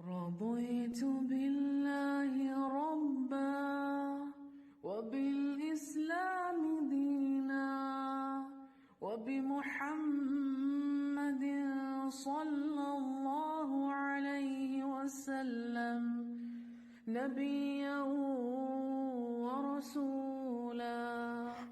رضيت بالله ربا وبالإسلام دينا وبمحمد صلى الله عليه وسلم نبيا ورسولا.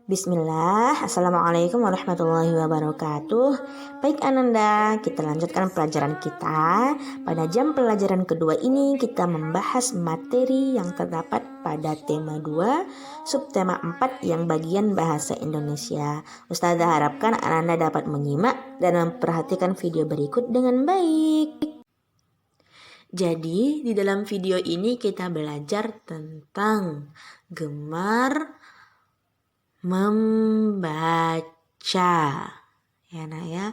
Bismillah, Assalamualaikum warahmatullahi wabarakatuh. Baik Ananda, kita lanjutkan pelajaran kita. Pada jam pelajaran kedua ini kita membahas materi yang terdapat pada tema 2, subtema 4 yang bagian bahasa Indonesia. Ustazah harapkan Ananda dapat menyimak dan memperhatikan video berikut dengan baik. Jadi di dalam video ini kita belajar tentang gemar membaca, ya nak ya.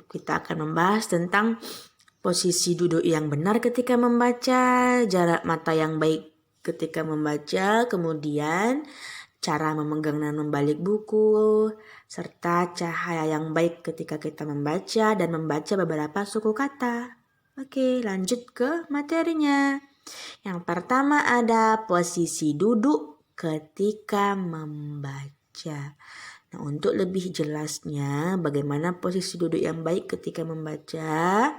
Kita akan membahas tentang posisi duduk yang benar ketika membaca, jarak mata yang baik ketika membaca, kemudian cara memegang dan membalik buku, serta cahaya yang baik ketika kita membaca dan membaca beberapa suku kata. Oke, lanjut ke materinya. Yang pertama ada posisi duduk ketika membaca. Nah, untuk lebih jelasnya bagaimana posisi duduk yang baik ketika membaca,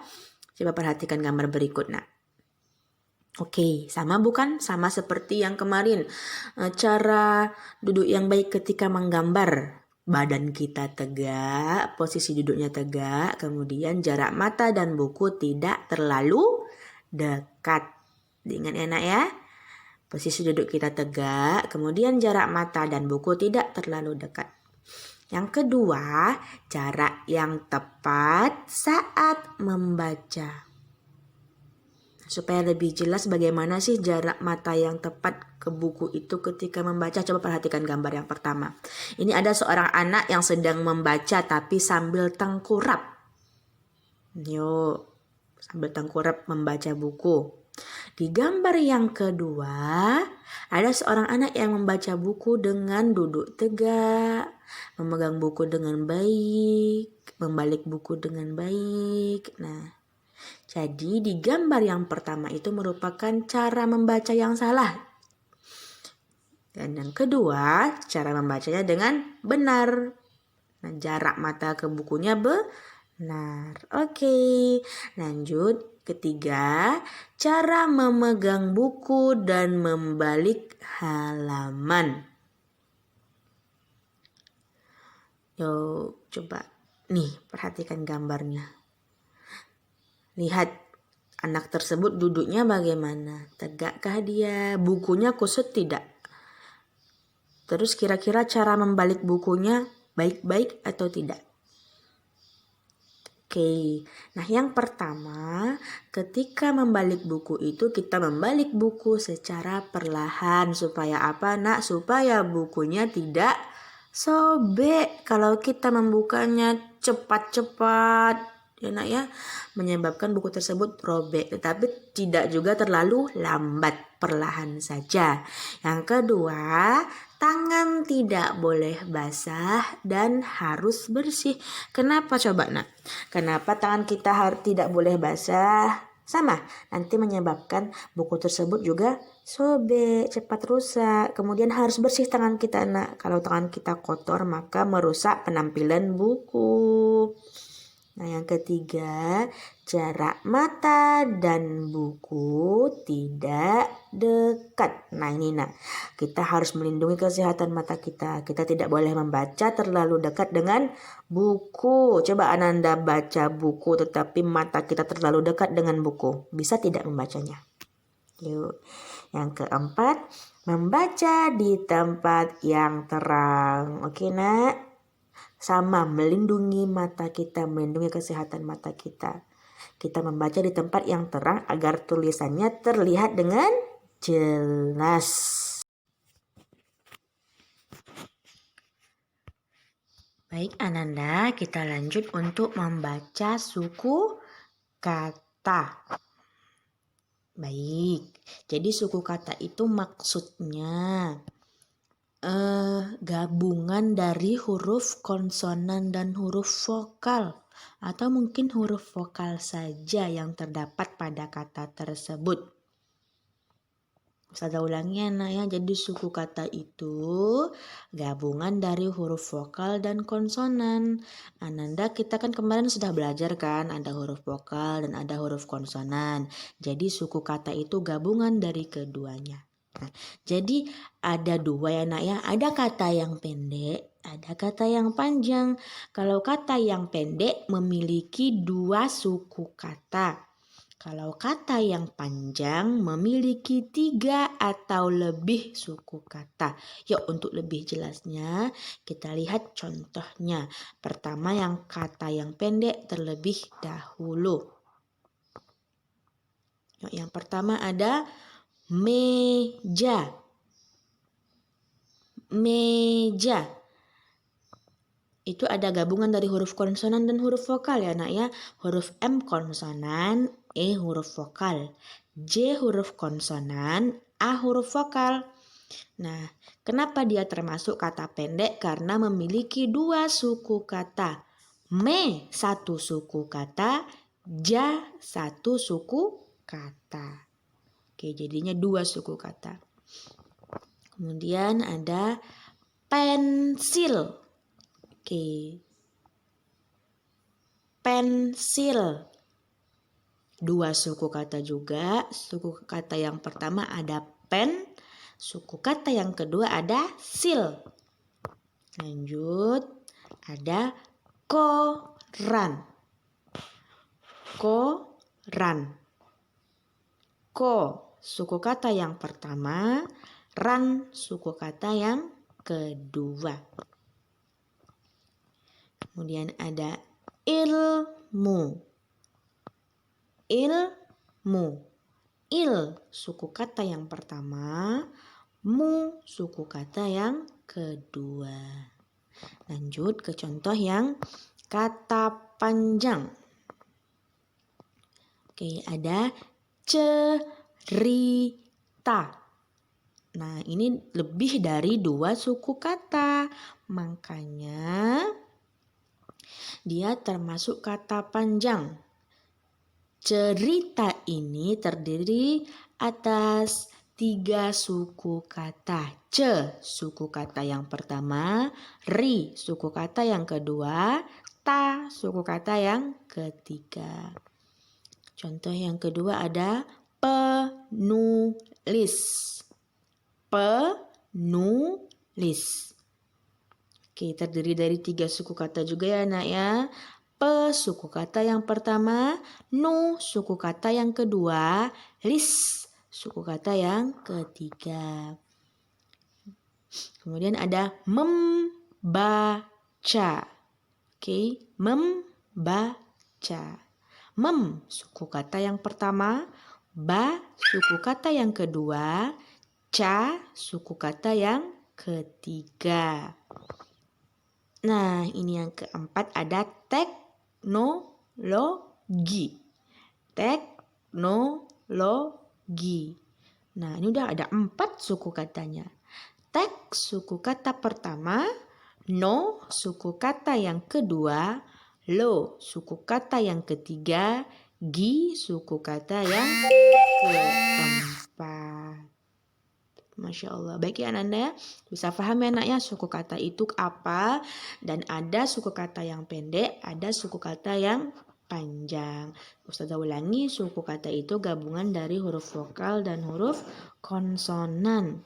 coba perhatikan gambar berikut, nak. Oke, sama bukan? Sama seperti yang kemarin. Cara duduk yang baik ketika menggambar. Badan kita tegak, posisi duduknya tegak, kemudian jarak mata dan buku tidak terlalu dekat. Diingat enak ya? Posisi duduk kita tegak, kemudian jarak mata dan buku tidak terlalu dekat. Yang kedua, jarak yang tepat saat membaca. Supaya lebih jelas bagaimana sih jarak mata yang tepat ke buku itu ketika membaca, coba perhatikan gambar yang pertama. Ini ada seorang anak yang sedang membaca tapi sambil tengkurap. Yuk, sambil tengkurap membaca buku. Di gambar yang kedua, ada seorang anak yang membaca buku dengan duduk tegak, memegang buku dengan baik, membalik buku dengan baik. Nah, jadi di gambar yang pertama itu merupakan cara membaca yang salah. Dan yang kedua, cara membacanya dengan benar. Nah, jarak mata ke bukunya benar. Oke, lanjut. Ketiga, cara memegang buku dan membalik halaman. Yuk, coba nih perhatikan gambarnya. Lihat anak tersebut duduknya bagaimana? Tegakkah dia? Bukunya kusut tidak? Terus kira-kira cara membalik bukunya baik-baik atau tidak? Oke, nah yang pertama ketika membalik buku itu kita membalik buku secara perlahan. Supaya apa nak? Supaya bukunya tidak sobek. Kalau kita membukanya cepat-cepat, ya nak ya, menyebabkan buku tersebut robek. Tetapi tidak juga terlalu lambat, perlahan saja. Yang kedua, tangan tidak boleh basah dan harus bersih. Kenapa coba nak? Kenapa tangan kita tidak boleh basah? Sama, nanti menyebabkan buku tersebut juga sobek, cepat rusak. Kemudian harus bersih tangan kita nak. Kalau tangan kita kotor maka merusak penampilan buku. Nah, yang ketiga, jarak mata dan buku tidak dekat. Nah, ini nak, kita harus melindungi kesehatan mata kita. Kita tidak boleh membaca terlalu dekat dengan buku. Coba Ananda baca buku tetapi mata kita terlalu dekat dengan buku. Bisa tidak membacanya? Yuk. Yang keempat, membaca di tempat yang terang. Oke, nak? Sama, melindungi mata kita, melindungi kesehatan mata kita. Kita membaca di tempat yang terang agar tulisannya terlihat dengan jelas. Baik Ananda, kita lanjut untuk membaca suku kata. Baik, jadi suku kata itu maksudnya gabungan dari huruf konsonan dan huruf vokal. atau mungkin huruf vokal saja yang terdapat pada kata tersebut. Ustazah ulangi ya nak ya, jadi suku kata itu gabungan dari huruf vokal dan konsonan. Ananda, kita kan kemarin sudah belajar kan, ada huruf vokal dan ada huruf konsonan. Jadi suku kata itu gabungan dari keduanya. Nah, jadi ada dua ya nak ya, ada kata yang pendek, ada kata yang panjang. Kalau kata yang pendek memiliki dua suku kata. Kalau kata yang panjang memiliki 3 atau lebih suku kata. Yuk, untuk lebih jelasnya kita lihat contohnya. Pertama yang kata yang pendek terlebih dahulu. Yuk, yang pertama ada meja. Meja. Itu ada gabungan dari huruf konsonan dan huruf vokal ya nak ya. Huruf M konsonan, E huruf vokal, J huruf konsonan, A huruf vokal. Nah, kenapa dia termasuk kata pendek? Karena memiliki 2 suku kata. Me 1 suku kata, ja 1 suku kata. Oke, jadinya 2 suku kata. Kemudian ada pensil. Oke. Pensil. 2 suku kata juga. Suku kata yang pertama ada pen. Suku kata yang kedua ada sil. Lanjut. Ada koran. Koran. Ko. Suku kata yang pertama. Ran. Suku kata yang kedua. Kemudian ada ilmu. Ilmu. Il suku kata yang pertama, mu suku kata yang kedua. Lanjut ke contoh yang kata panjang. Oke, ada cerita. Nah, ini lebih dari 2 suku kata. Makanya dia termasuk kata panjang. Cerita ini terdiri atas 3 suku kata. Ce, suku kata yang pertama. Ri, suku kata yang kedua. Ta, suku kata yang ketiga. Contoh yang kedua ada penulis. Penulis. Oke, terdiri dari 3 suku kata juga ya nak ya. Pe suku kata yang pertama, nu suku kata yang kedua, lis suku kata yang ketiga. Kemudian ada membaca. Oke, membaca. Mem suku kata yang pertama, ba suku kata yang kedua, ca suku kata yang ketiga. Nah, ini yang keempat ada teknologi. Teknologi. Nah, ini udah ada 4 suku katanya. Tek suku kata pertama, no suku kata yang kedua, lo suku kata yang ketiga, gi suku kata yang keempat. Masya Allah. Baik ya anak-anak ya. Bisa paham ya anak ya suku kata itu apa. Dan ada suku kata yang pendek. Ada suku kata yang panjang. Ustazah ulangi, suku kata itu gabungan dari huruf vokal dan huruf konsonan.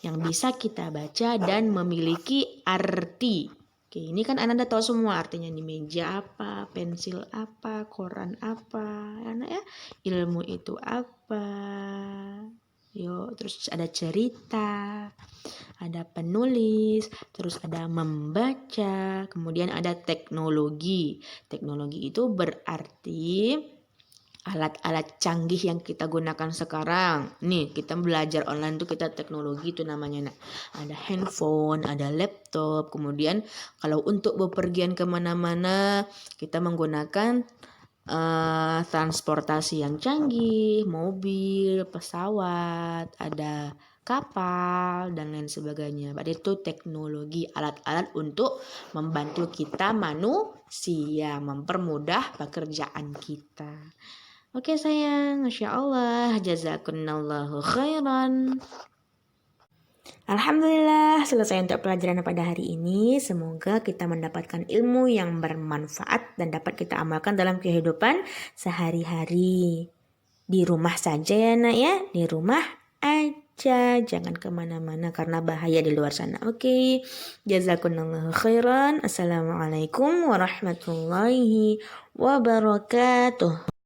Yang bisa kita baca dan memiliki arti. Oke, ini kan anak-anak tahu semua artinya nih. Meja apa, pensil apa, koran apa. Anak ya, ilmu itu apa. Yuk, terus ada cerita, ada penulis, terus ada membaca, kemudian ada teknologi. Teknologi itu berarti alat-alat canggih yang kita gunakan sekarang. Nih, kita belajar online tuh kita teknologi itu namanya. Nah, ada handphone, ada laptop, kemudian kalau untuk bepergian kemana-mana kita menggunakan transportasi yang canggih, mobil, pesawat, ada kapal, dan lain sebagainya. Berarti itu teknologi, alat-alat untuk membantu kita manusia. sia, mempermudah pekerjaan kita. Oke sayang, Masya Allah, jazakumullahu khairan. Alhamdulillah selesai untuk pelajaran pada hari ini. Semoga kita mendapatkan ilmu yang bermanfaat dan dapat kita amalkan dalam kehidupan sehari-hari. Di rumah saja ya nak ya, di rumah aja, jangan kemana-mana karena bahaya di luar sana. Oke, jazakumullahu khairan. Assalamualaikum warahmatullahi wabarakatuh.